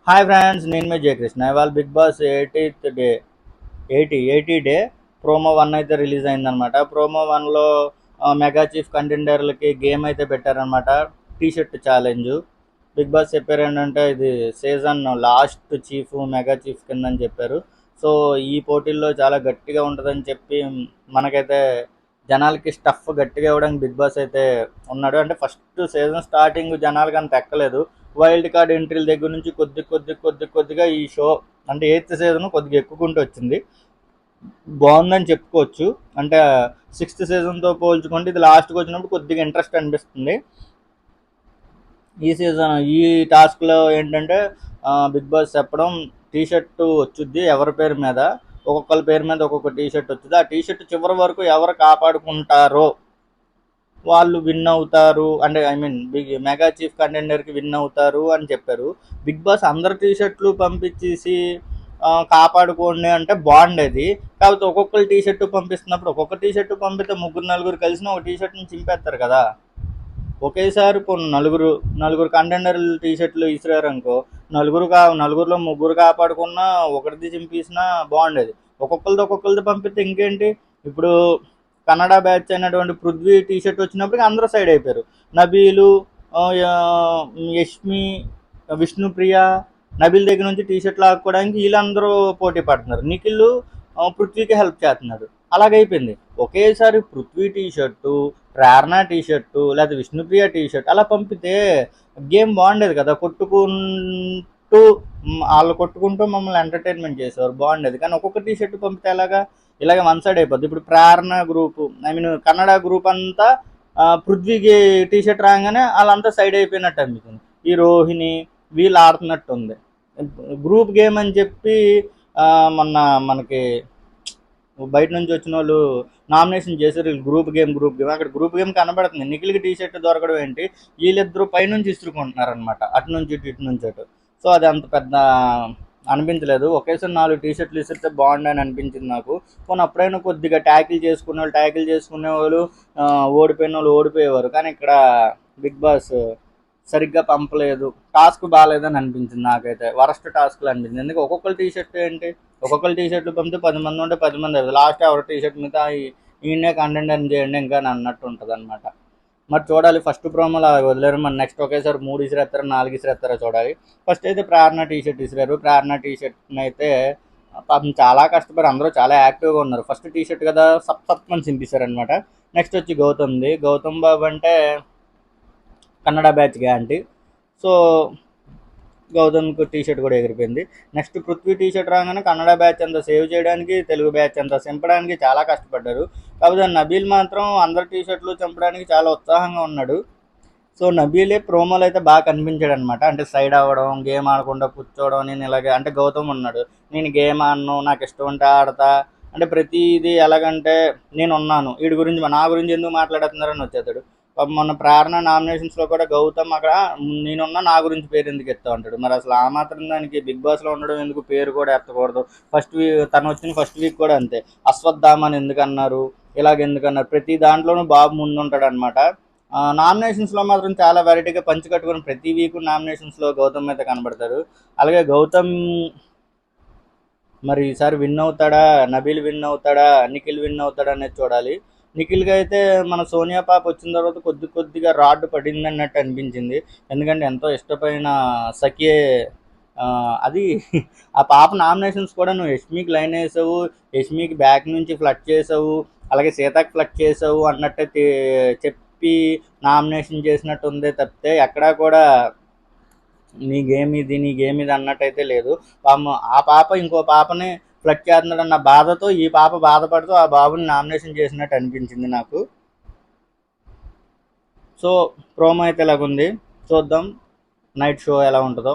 Hi friends, నేను మీ జయకృష్ణ. ఇవాళ big boss 80 day promo 1 అయితే రిలీజ్ అయిందనమాట. ప్రోమో 1లో మెగా చీఫ్ కంటెండర్లకి గేమ్ అయితే పెట్టారనమాట. T shirt challenge. Bigg Boss చెప్పారు ఏంటంటే ఇది season last chief mega chief కింద అని చెప్పారు. సో ఈ పోటీల్లో చాలా గట్టిగా ఉంటుందని చెప్పి మనకైతే జనాలకి స్టఫ్ గట్టిగా ఇవ్వడానికి బిగ్ బాస్ అయితే ఉన్నాడు. అంటే ఫస్ట్ సీజన్ స్టార్టింగ్ జనాలకి అంత ఎక్కలేదు. వైల్డ్ కార్డ్ ఎంట్రీల దగ్గర నుంచి కొద్దిగా ఈ షో అంటే 8th సీజన్ కొద్దిగా ఎక్కుకుంటూ వచ్చింది. బాగుందని చెప్పుకోవచ్చు. అంటే 6th సీజన్తో పోల్చుకుంటే ఇది లాస్ట్కి వచ్చినప్పుడు కొద్దిగా ఇంట్రెస్ట్ అనిపిస్తుంది. ఈ టాస్క్లో ఏంటంటే బిగ్ బాస్ చెప్పడం టీ షర్ట్ వచ్చుద్ది ఎవరి పేరు మీద, ఒక్కొక్కరి పేరు మీద ఒక్కొక్క టీ షర్ట్ వచ్చింది. ఆ టీ షర్ట్ చివరి వరకు ఎవరు కాపాడుకుంటారో వాళ్ళు విన్ అవుతారు. అంటే ఐ మీన్ మెగా చీఫ్ కంటెండర్కి విన్ అవుతారు అని చెప్పారు. బిగ్ బాస్ అందరు టీ షర్ట్లు పంపించేసి కాపాడుకోండి అంటే బాగుండేది. కాకపోతే ఒక్కొక్కరు టీ షర్టు పంపిస్తున్నప్పుడు ఒక్కొక్క టీ షర్టు పంపితే ముగ్గురు నలుగురు కలిసిన ఒక టీ షర్ట్ని చింపేస్తారు కదా. ఒకేసారి ఇప్పుడు నలుగురు కంటెండర్లు టీ షర్ట్లు ఇసిరారు అనుకో, నలుగురిలో ముగ్గురు కాపాడుకున్నా ఒకటిది చింపేసినా బాగుండేది. ఒక్కొక్కరిది పంపిస్తే ఇంకేంటి. ఇప్పుడు కన్నడ బ్యాచ్ అయినటువంటి పృథ్వీ టీ షర్ట్ వచ్చినప్పటికి అందరూ సైడ్ అయిపోయారు. నబీలు, యష్మి, విష్ణుప్రియ, నబీల్ దగ్గర నుంచి టీ షర్ట్ లాక్కోవడానికి వీళ్ళందరూ పోటీ పడుతున్నారు. నిఖిల్ పృథ్వీకి హెల్ప్ చేస్తున్నాడు. అలాగైపోయింది. ఒకేసారి పృథ్వీ టీ షర్టు, ప్రేరణ టీ షర్టు, లేదా విష్ణుప్రియ టీ షర్ట్ అలా పంపితే గేమ్ బాగుండేది కదా. వాళ్ళు కొట్టుకుంటూ మమ్మల్ని ఎంటర్టైన్మెంట్ చేసేవారు, బాగుండేది. కానీ ఒక్కొక్క టీ షర్ట్ పంపితే ఇలాగ వన్ సైడ్ అయిపోద్ది. ఇప్పుడు Prerana group, I mean Kannada group అంతా పృథ్వీకి టీ షర్ట్ రాగానే వాళ్ళంతా సైడ్ అయిపోయినట్టు అనిపించింది. ఈ రోహిణి వీళ్ళు ఆడుతున్నట్టు ఉంది. గ్రూప్ గేమ్ అని చెప్పి మొన్న మనకి బయట నుంచి వచ్చిన వాళ్ళు నామినేషన్ చేశారు. గ్రూప్ గేమ్ అక్కడ గ్రూప్ గేమ్ కనబడుతుంది. నిఖిల్కి టీ షర్ట్ దొరకడం ఏంటి, వీళ్ళిద్దరూ పైనుంచి ఇసురుకుంటున్నారు అనమాట, అటు నుంచి ఇటు నుంచి అటు. సో అది అంత పెద్ద అనిపించలేదు. ఒకేసారి 4 టీ షర్ట్లు ఇస్తే బాగుండని అనిపించింది నాకు. పోనీ అప్పుడైనా కొద్దిగా ట్యాకిల్ చేసుకునే వాళ్ళు ఓడిపోయిన వాళ్ళు ఓడిపోయేవారు. కానీ ఇక్కడ బిగ్ బాస్ సరిగ్గా పంపలేదు. టాస్క్ బాగాలేదని అనిపించింది నాకైతే. వరస్ట్ టాస్క్లు అనిపించింది. ఎందుకంటే ఒక్కొక్కరు టీ షర్ట్ ఏంటి, ఒక్కొక్కరు టీ షర్ట్లు పంపితే 10 మంది ఉంటే 10 మంది అవుతుంది. లాస్ట్ ఎవరి టీ షర్ట్ మీద ఈయనే కంటెంట్ చేయండి ఇంకా అన్నట్టు ఉంటుంది అనమాట. మరి చూడాలి. ఫస్ట్ ప్రోమోలో అలా వదిలేరు. మరి నెక్స్ట్ ఒకేసారి 3 ఇసిరేస్తారా 4 ఇసిరేస్తారా చూడాలి. ఫస్ట్ అయితే ప్రేరణ టీ షర్ట్ ఇసిరారు. ప్రేరణ టీ షర్ట్ని అయితే పాపం చాలా కష్టపడి అందరూ చాలా యాక్టివ్గా ఉన్నారు. ఫస్ట్ టీ షర్ట్ కదా సప్ అని చింపేశారు అనమాట. నెక్స్ట్ వచ్చి గౌతమ్ బాబు అంటే కన్నడ బ్యాచ్ గ్యారంటీ. సో గౌతమ్కి టీ షర్ట్ కూడా ఎగిరిపోయింది. నెక్స్ట్ పృథ్వీ టీ షర్ట్ రాగానే కన్నడ బ్యాచ్ అంతా సేవ్ చేయడానికి, తెలుగు బ్యాచ్ అంతా చింపడానికి చాలా కష్టపడ్డారు. కాకపోతే నబీల్ మాత్రం అందరు టీ షర్ట్లు చంపడానికి చాలా ఉత్సాహంగా ఉన్నాడు. సో నబీలే ప్రోమోలు అయితే బాగా కనిపించాడు అనమాట. అంటే సైడ్ అవ్వడం, గేమ్ ఆడకుండా కూర్చోవడం. నేను ఇలాగే అంటే గౌతమ్ ఉన్నాడు, నేను గేమ్ ఆడను, నాకు ఇష్టం ఉంటే ఆడతా, అంటే ప్రతిదీ ఎలాగంటే నేను ఉన్నాను, వీడి గురించి నా గురించి ఎందుకు మాట్లాడుతున్నారని వచ్చేస్తాడు. మొన్న ప్రేరణ నామినేషన్స్లో కూడా గౌతమ్ అక్కడ నేనున్నా నా గురించి పేరు ఎందుకు ఎత్తావు అంటాడు. మరి అసలు ఆ మాత్రం దానికి బిగ్ బాస్లో ఉండడం ఎందుకు పేరు కూడా ఎత్తకూడదు. తను వచ్చిన ఫస్ట్ వీక్ కూడా అంతే. అశ్వత్థామని ఎందుకు అన్నారు, ఎందుకన్నారు, ప్రతి దాంట్లోనూ బాబు ముందుంటాడు అనమాట. నామినేషన్స్లో మాత్రం చాలా వెరైటీగా పంచి కట్టుకుని ప్రతి వీక్ నామినేషన్స్లో గౌతమ్ అయితే కనబడతారు. అలాగే గౌతమ్ మరి ఈసారి విన్ అవుతాడా, నబీల్ విన్ అవుతాడా, నిఖిల్ విన్ అవుతాడా అనేది చూడాలి. నిఖిల్గా అయితే మన సోనియా పాప వచ్చిన తర్వాత కొద్దిగా రాడ్ పడింది అన్నట్టు అనిపించింది. ఎందుకంటే ఎంతో ఇష్టమైన సఖియే అది ఆ పాప నామినేషన్స్ కూడా నువ్వు యష్మికి లైన్ వేసావు, యష్మికి బ్యాక్ నుంచి ఫ్లడ్ చేసావు, అలాగే సీతకి ఫ్లడ్ చేసావు అన్నట్టు చెప్పి నామినేషన్ చేసినట్టు ఉందే తప్పితే ఎక్కడా కూడా నీ గేమ్ ఇది అన్నట్టయితే లేదు. ఆ పాప ఇంకో పాపని ఫ్లడ్ చేస్తున్నాడన్న బాధతో ఈ పాప బాధపడుతూ ఆ బాబుని నామినేషన్ చేసినట్టు అనిపించింది నాకు. సో ప్రోమో అయితే ఇలాగుంది, చూద్దాం నైట్ షో ఎలా ఉంటుందో.